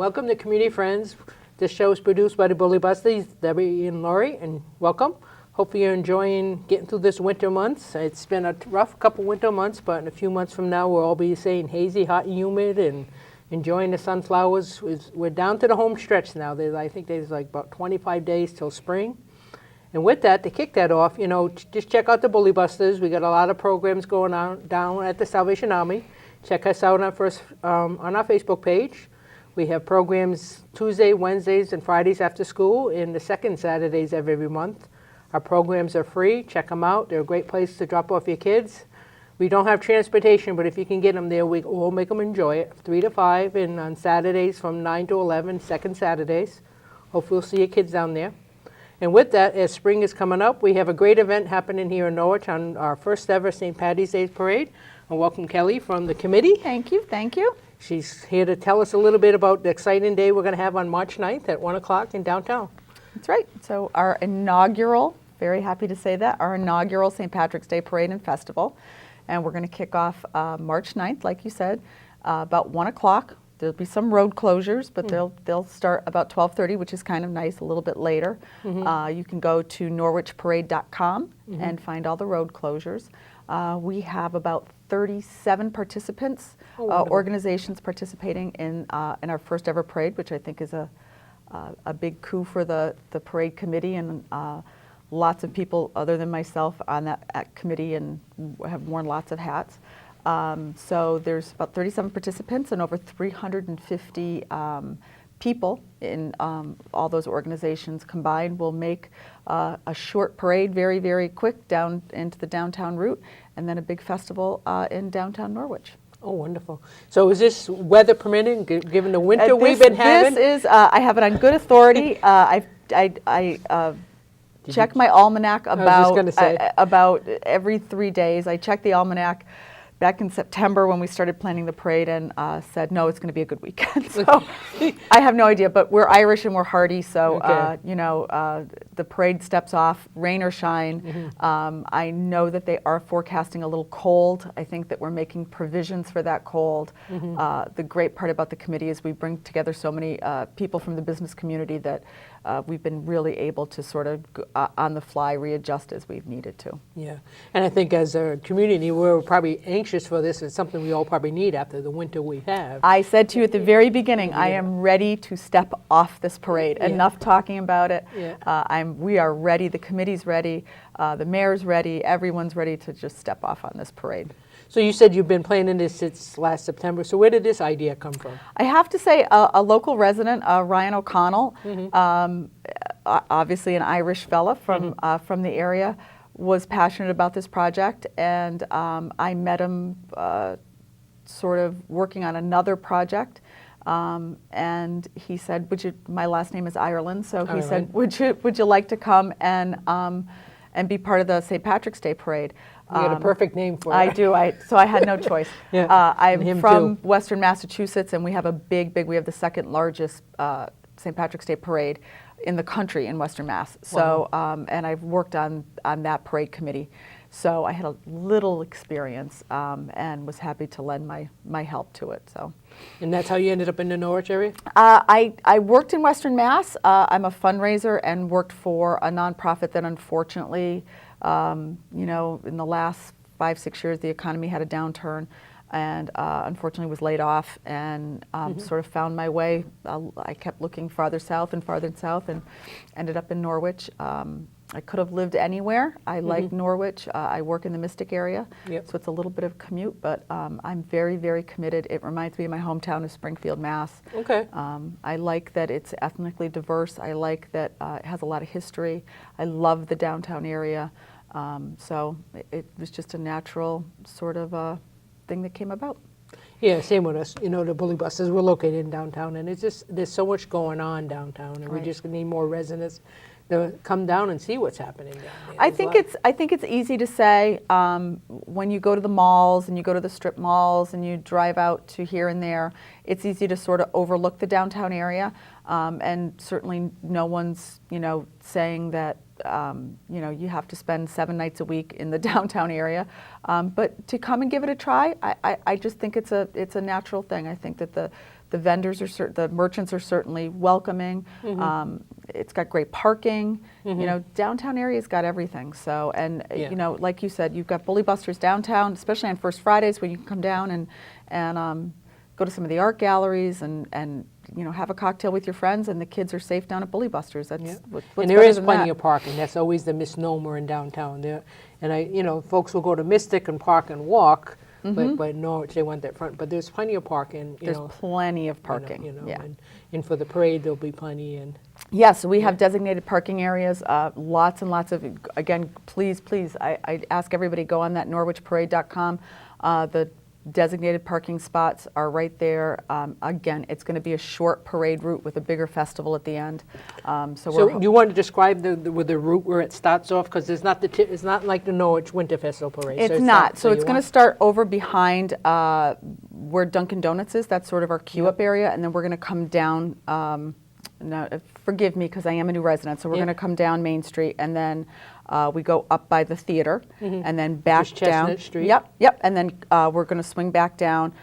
Welcome to Community Friends. This show is produced by the Bully Busters, Debbie and Lori, and welcome. Hopefully you're enjoying getting through this winter months. It's been a rough couple winter months, but in a few months from now we'll all be saying hazy, hot, and humid, and enjoying the sunflowers. We're down to the home stretch now. I think there's like about 25 days till spring. And with that, to kick that off, just check out the Bully Busters. We got a lot of programs going on down at the Salvation Army. Check us out on our Facebook page. We have programs Tuesday, Wednesdays, and Fridays after school, and the second Saturdays of every month. Our programs are free. Check them out. They're a great place to drop off your kids. We don't have transportation, but if you can get them there, we'll make them enjoy it. 3 to 5, and on Saturdays from 9 to 11, second Saturdays. Hopefully we'll see your kids down there. And with that, as spring is coming up, we have a great event happening here in Norwich on our first ever St. Patty's Day Parade. And welcome Kelly from the committee. Thank you, thank you. She's here to tell us a little bit about the exciting day we're going to have on March 9th at 1 o'clock in downtown. That's right. So our inaugural, very happy to say that, our inaugural St. Patrick's Day Parade and Festival. And we're going to kick off March 9th, like you said, about 1 o'clock. There'll be some road closures, but they'll start about 12:30, which is kind of nice, a little bit later. You can go to norwichparade.com and find all the road closures. We have about 37 participants, organizations participating in our first ever parade, which I think is a big coup for the parade committee, and lots of people other than myself on that committee and have worn lots of hats. So there's about 37 participants and over 350 people in all those organizations combined will make a short parade, very, very quick, down into the downtown route, and then a big festival in downtown Norwich. Oh, wonderful. So is this weather permitting, given the winter we've been having? This is, I have it on good authority. I check my almanac about every 3 days. I check the almanac back in September when we started planning the parade and said, no, it's going to be a good weekend. So I have no idea, but we're Irish and we're hardy, so the parade steps off, rain or shine. I know that they are forecasting a little cold. I think that we're making provisions for that cold. The great part about the committee is we bring together so many people from the business community that we've been really able to sort of on the fly readjust as we've needed to. Yeah, and I think as a community, we're probably anxious for this. It's something we all probably need after the winter we have. I said to you at the very beginning, I am ready to step off this parade. Enough talking about it. We are ready. The committee's ready. The mayor's ready. Everyone's ready to just step off on this parade. So you said you've been planning this since last September. So where did this idea come from? I have to say a local resident, Ryan O'Connell, obviously an Irish fella from the area, was passionate about this project, and I met him sort of working on another project, and he said, my last name is Ireland, so he said, would you like to come and be part of the St. Patrick's Day Parade? You got a perfect name for it. I do. So I had no choice. I'm from Western Massachusetts, and we have we have the second largest St. Patrick's Day Parade in the country in Western Mass. So, and I've worked on that parade committee. So I had a little experience and was happy to lend my help to it. So. And that's how you ended up in the Norwich area? I worked in Western Mass. I'm a fundraiser and worked for a nonprofit that unfortunately, in the last 5-6 years, the economy had a downturn, and unfortunately was laid off, and sort of found my way. I kept looking farther south and ended up in Norwich. I could have lived anywhere. I like Norwich. I work in the Mystic area, so it's a little bit of commute, but I'm very, very committed. It reminds me of my hometown of Springfield, Mass. Okay. I like that it's ethnically diverse. I like that it has a lot of history. I love the downtown area. So it was just a natural sort of thing that came about. Yeah, same with us. The Bully Busters, we're located in downtown, and it's just, there's so much going on downtown, and we just need more residents to come down and see what's happening down there. I think it's easy to say when you go to the malls and you go to the strip malls and you drive out to here and there, it's easy to sort of overlook the downtown area, and certainly no one's saying that you have to spend 7 nights a week in the downtown area, but to come and give it a try, I just think it's a natural thing. I think that The vendors the merchants are certainly welcoming. It's got great parking. You know, downtown area's got everything. So, and Yeah. you know, like you said, you've got Bully Busters downtown, especially on First Fridays when you can come down and go to some of the art galleries and you know, have a cocktail with your friends, and the kids are safe down at Bully Busters. That's Yeah. what's And there better is than plenty that. of parking. That's always the misnomer in downtown there. And you know, folks will go to Mystic and park and walk, but Norwich, they want that front. But there's plenty of parking, you There's know. plenty of parking. You know, yeah. and for the parade, there'll be plenty. And Yeah, so we have designated parking areas, lots and lots of, again, please, I ask everybody, go on that norwichparade.com. The designated parking spots are right there. Again, it's going to be a short parade route with a bigger festival at the end. so you want to describe with the route where it starts off? Because it's not it's not like the Norwich Winter Festival parade. It's so not. So you it's going to want- start over behind where Dunkin' Donuts is. That's sort of our queue-up area. And then we're going to come down, now, forgive me because I am a new resident, so we're going to come down Main Street, and then we go up by the theater, and then back Just down. Chestnut Street? Yep. And then we're going to swing back down.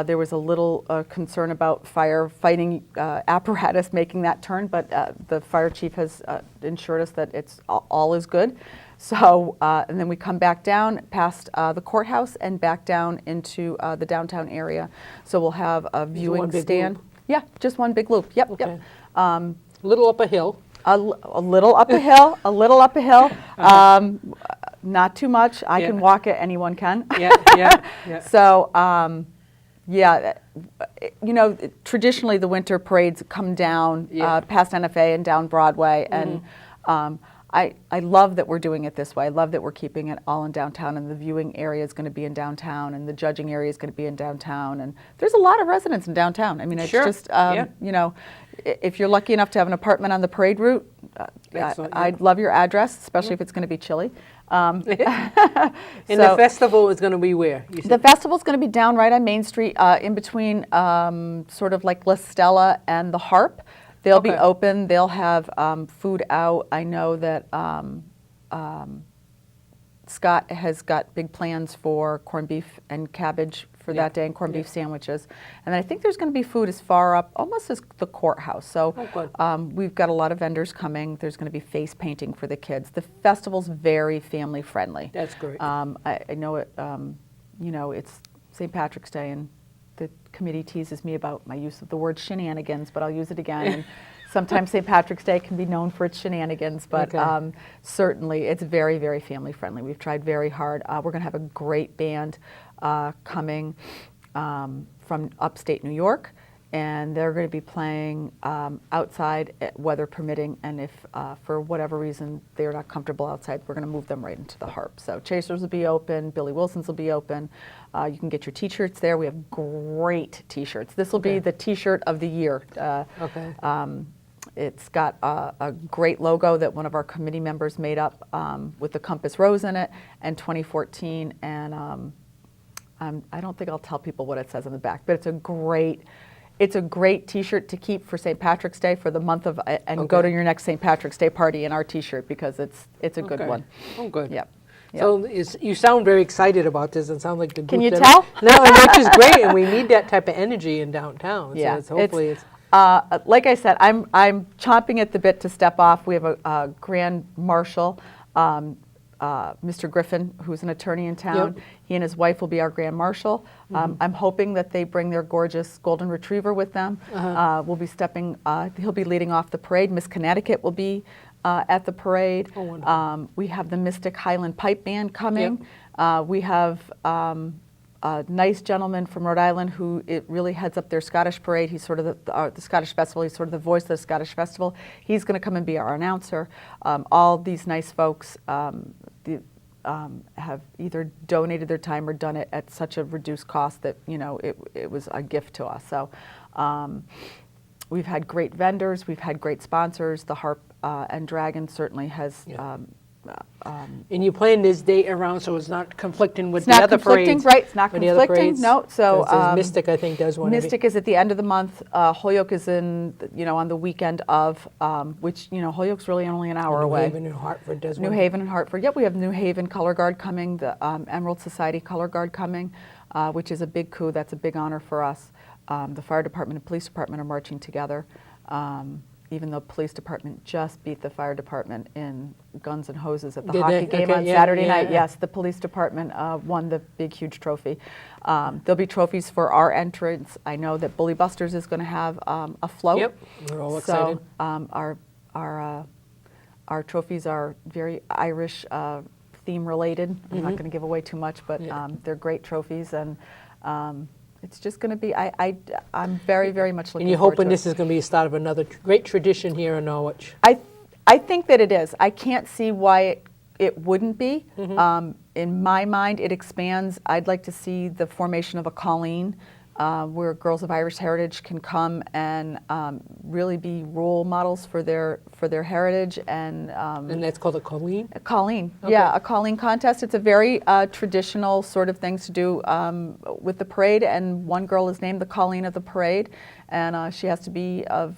There was a little concern about firefighting apparatus making that turn, but the fire chief has assured us that it's all is good. So, and then we come back down past the courthouse and back down into the downtown area. So we'll have a viewing one big stand. loop? Yeah, just one big loop. Yep, Okay. yep. Little up a hill. A little up a hill, not too much. I Yeah. can walk it, anyone can. Yeah. So, yeah, you know, traditionally the winter parades come down Yeah. past NFA and down Broadway, and I love that we're doing it this way. I love that we're keeping it all in downtown, and the viewing area is going to be in downtown, and the judging area is going to be in downtown, and there's a lot of residents in downtown. I mean, it's Sure. just, Yeah. you know, if you're lucky enough to have an apartment on the parade route, Excellent, yeah. I'd love your address, especially if it's going to be chilly. And So- the festival is going to be where? You The said? festival's going to be down right on Main Street, in between sort of like La Stella and the Harp. They'll be Okay. open. They'll have food out. I know that Scott has got big plans for corned beef and cabbage for Yeah. that day, and corned Yeah. beef sandwiches. And then I think there's going to be food as far up, almost as the courthouse. So Oh, good. we've got a lot of vendors coming. There's going to be face painting for the kids. The festival's very family friendly. That's great. I know it. You know, it's St. Patrick's Day, and the committee teases me about my use of the word shenanigans, but I'll use it again. And sometimes St. Patrick's Day can be known for its shenanigans, but Okay. certainly it's very, very family friendly. We've tried very hard. We're going to have a great band coming from upstate New York, and they're going to be playing outside, weather permitting, and if for whatever reason they're not comfortable outside, we're going to move them right into the Harp. So Chasers will be open, Billy Wilson's will be open. You can get your T-shirts there. We have great T-shirts. This will Okay. be the T-shirt of the year. Okay. It's got a great logo that one of our committee members made up with the Compass Rose in it, and 2014, and I don't think I'll tell people what it says on the back, but it's a great T-shirt to keep for St. Patrick's Day for the month of, and go Okay. to your next St. Patrick's Day party in our T-shirt, because it's a good Okay. one. Oh, good. Yep. So you sound very excited about this. It sounds like the Can group you that- tell? No, and which is great, and we need that type of energy in downtown. Yeah, So it's, hopefully it's like I said, I'm chomping at the bit to step off. We have a grand marshal, Mr. Griffin, who's an attorney in town. Yep. He and his wife will be our grand marshal. I'm hoping that they bring their gorgeous golden retriever with them. We'll be stepping. He'll be leading off the parade. Miss Connecticut will be at the parade. Oh, wonderful. We have the Mystic Highland Pipe Band coming. We have a nice gentleman from Rhode Island who really heads up their Scottish parade. He's sort of the Scottish Festival. He's sort of the voice of the Scottish Festival. He's going to come and be our announcer. All these nice folks have either donated their time or done it at such a reduced cost that, you know, it was a gift to us. So we've had great vendors. We've had great sponsors. The Harp and Dragon certainly has. Yeah. And you plan this date around so it's not conflicting with It's the not other conflicting, parades. right? It's not with the other conflicting. parades? No. So 'Cause there's Mystic, I think, does one. Mystic is at the end of the month. Holyoke is in, on the weekend of, which, Holyoke's really only an hour New away. Haven and Hartford does New one. Haven and Hartford. Yep, we have New Haven Color Guard coming, the Emerald Society Color Guard coming, which is a big coup. That's a big honor for us. The fire department and police department are marching together. Even though police department just beat the fire department in guns and hoses at the Did hockey they? game Okay, on yeah, Saturday yeah, night. yeah. Yes, the police department won the big, huge trophy. There'll be trophies for our entrance. I know that Bully Busters is going to have a float. Yep, we're all excited. So our trophies are very Irish theme related. I'm not going to give away too much, but Yeah. they're great trophies, and it's just going to be. I'm very, very much looking And you're forward hoping to this it. is going to be a start of another great tradition here in Norwich. I think that it is. I can't see why it wouldn't be. Mm-hmm. In my mind, it expands. I'd like to see the formation of a Colleen, where girls of Irish heritage can come and really be role models for their heritage and. And that's called a Colleen? A Colleen, Okay. yeah, a Colleen contest. It's a very traditional sort of thing to do with the parade, and one girl is named the Colleen of the parade, and she has to be have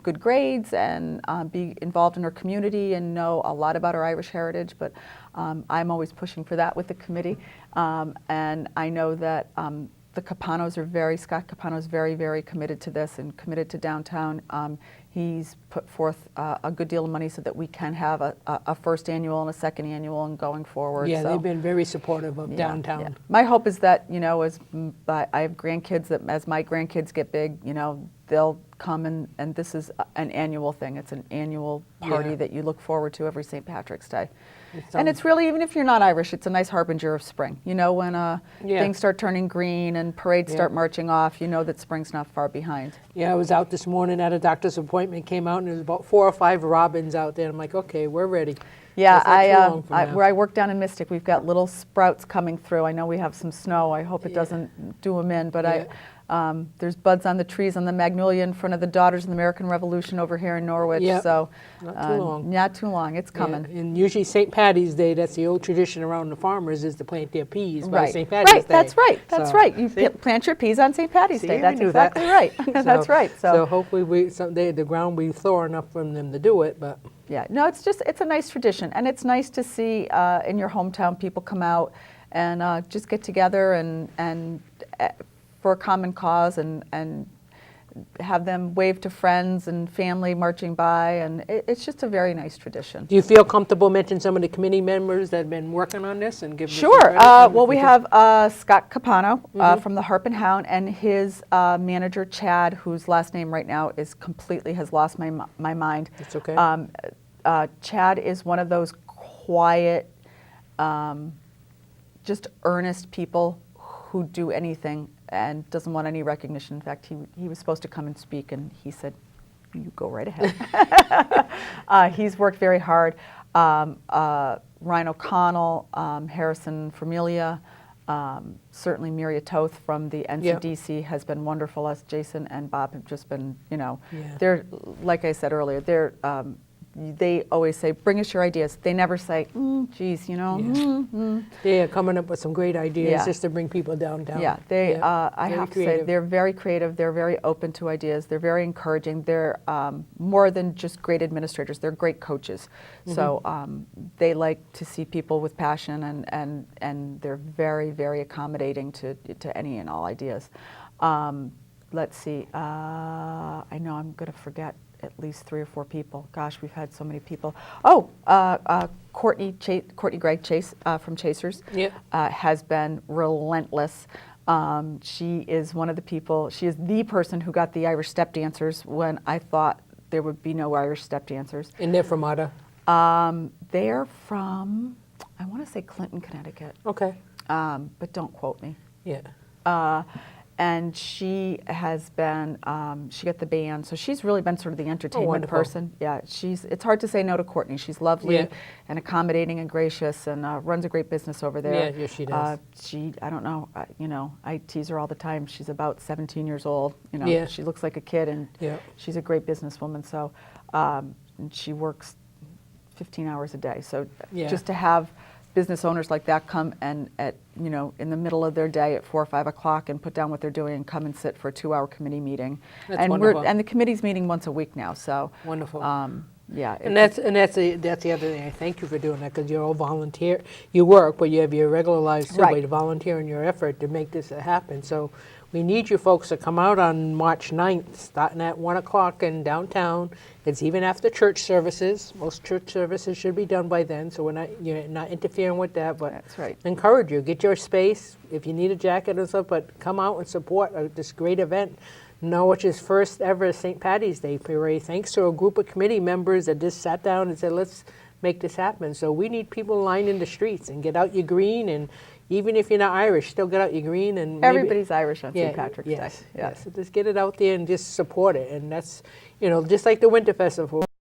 good grades and be involved in her community and know a lot about her Irish heritage. But I'm always pushing for that with the committee, and I know that. The Capanos are Scott Capano is very, very committed to this and committed to downtown. He's put forth a good deal of money so that we can have a first annual and a second annual and going forward. Yeah, so, they've been very supportive of yeah, downtown. yeah. My hope is that, I have grandkids, that as my grandkids get big, they'll come and this is an annual thing. It's an annual party Yeah. that you look forward to every St. Patrick's Day. It And sounds- it's really, even if you're not Irish, it's a nice harbinger of spring. When Yeah. things start turning green and parades Yeah. start marching off, you know that spring's not far behind. Yeah, I was out this morning at a doctor's appointment, came out, and there was about 4 or 5 robins out there. I'm like, okay, we're ready. Yeah, That's not too long from now. where I work down in Mystic, we've got little sprouts coming through. I know we have some snow. I hope it Yeah. doesn't do them in, but Yeah. there's buds on the trees on the magnolia in front of the Daughters of the American Revolution over here in Norwich. Yeah. So Not too long. Not too long. It's coming. Yeah, and usually St. Patty's Day, that's the old tradition around the farmers, is to plant their peas by Right. St. Patty's Right. Day. That's right. That's So, right. You see? plant your peas on St. Patty's See, Day. I That's knew that. exactly right. That's right. So hopefully someday the ground will be thorough enough for them to do it, but Yeah, no, it's a nice tradition, and it's nice to see in your hometown people come out and just get together and for a common cause and have them wave to friends and family marching by, and it's just a very nice tradition. do you feel comfortable mentioning some of the committee members that have been working on this and give them some Sure. credit? Well, we have Scott Capano from the Harp and Hound, and his manager Chad, whose last name right now has lost my mind. It's okay. Chad is one of those quiet, just earnest people who do anything and doesn't want any recognition. In fact, he was supposed to come and speak, and he said, "You go right ahead." He's worked very hard. Ryan O'Connell, Harrison Familia, certainly Miria Toth from the NCDC has been wonderful. Us, Jason and Bob have just been, Yeah. they're, like I said earlier, they always say, bring us your ideas. They never say, geez, They're coming up with some great ideas Yeah. just to bring people downtown. Yeah, I Very have to say, creative. they're very creative. They're very open to ideas. They're very encouraging. They're more than just great administrators. They're great coaches. So they like to see people with passion, and they're very, very accommodating to any and all ideas. Let's see. I know I'm going to forget at least 3 or 4 people. Gosh, we've had so many people. Oh, Courtney Gregg Chase from Chasers Yeah. has been relentless. She is one of the people, she is the person who got the Irish step dancers when I thought there would be no Irish step dancers. And they're from Otta. They're from, I want to say Clinton, Connecticut, Okay. but don't quote me. Yeah. And she has been, she got the band, so she's really been sort of the entertainment wonderful. person. Yeah, it's hard to say no to Courtney. She's lovely Yeah. and accommodating and gracious, and runs a great business over there. Yeah, she does. I don't know, I tease her all the time. She's about 17 years old. Yeah. She looks like a kid, and Yeah. she's a great businesswoman. So and she works 15 hours a day. So Yeah. just to have business owners like that come and in the middle of their day at 4 or 5 o'clock and put down what they're doing and come and sit for a 2-hour committee meeting. That's and wonderful. and the committee's meeting once a week now. So Wonderful. yeah. And that's the other thing. I thank you for doing that, because you're all volunteer. You work, but you have your regular lives too. Right. But you volunteer in your effort to make this happen. So we need you folks to come out on March 9th, starting at 1 o'clock in downtown. It's even after church services. Most church services should be done by then, so you're not interfering with that. But That's right. encourage you, get your space. If you need a jacket and stuff, but come out and support this great event. Norwich's first ever St. Patty's Day parade, thanks to a group of committee members that just sat down and said, let's make this happen. So we need people lining the streets, and get out your green, and even if you're not Irish, still get out your green. And maybe, Everybody's Irish on St. Patrick's yes, Day. Yeah. yes. So just get it out there and just support it. And that's, just like the Winter Festival.